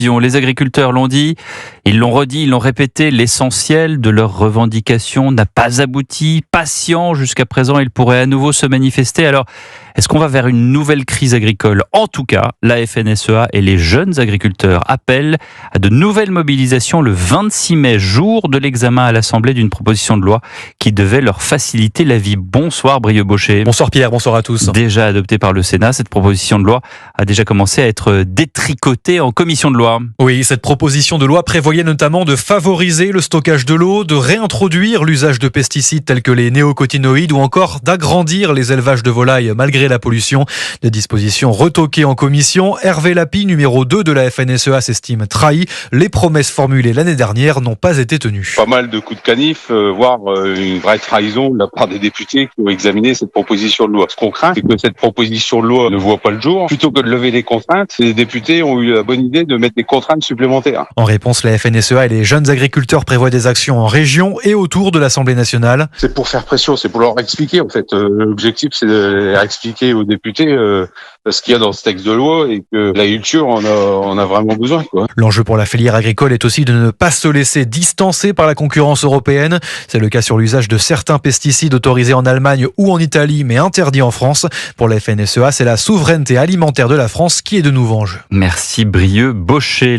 Les agriculteurs l'ont dit, ils l'ont redit, ils l'ont répété, l'essentiel de leurs revendications n'a pas abouti. Patients jusqu'à présent, ils pourraient à nouveau se manifester. Alors, est-ce qu'on va vers une nouvelle crise agricole ? En tout cas, la FNSEA et les jeunes agriculteurs appellent à de nouvelles mobilisations le 26 mai, jour de l'examen à l'Assemblée d'une proposition de loi qui devait leur faciliter la vie. Bonsoir Brieux Baucher. Bonsoir Pierre, bonsoir à tous. Déjà adoptée par le Sénat, cette proposition de loi a déjà commencé à être détricotée en commission de loi. Oui, cette proposition de loi prévoyait notamment de favoriser le stockage de l'eau, de réintroduire l'usage de pesticides tels que les néocotinoïdes ou encore d'agrandir les élevages de volailles malgré la pollution. Des dispositions retoquées en commission. Hervé Lapie, numéro 2 de la FNSEA, s'estime trahi. Les promesses formulées l'année dernière n'ont pas été tenues. Pas mal de coups de canif, voire une vraie trahison de la part des députés qui ont examiné cette proposition de loi. Ce qu'on craint, c'est que cette proposition de loi ne voit pas le jour. Plutôt que de lever les contraintes, les députés ont eu la bonne idée de mettre des contraintes supplémentaires. En réponse, la FNSEA et les jeunes agriculteurs prévoient des actions en région et autour de l'Assemblée nationale. C'est pour faire pression, c'est pour leur expliquer en fait. L'objectif, c'est de leur expliquer aux députés ce qu'il y a dans ce texte de loi et que l'agriculture en a vraiment besoin, quoi. L'enjeu pour la filière agricole est aussi de ne pas se laisser distancer par la concurrence européenne. C'est le cas sur l'usage de certains pesticides autorisés en Allemagne ou en Italie mais interdits en France. Pour la FNSEA, c'est la souveraineté alimentaire de la France qui est de nouveau en jeu. Merci Brieux Baucher.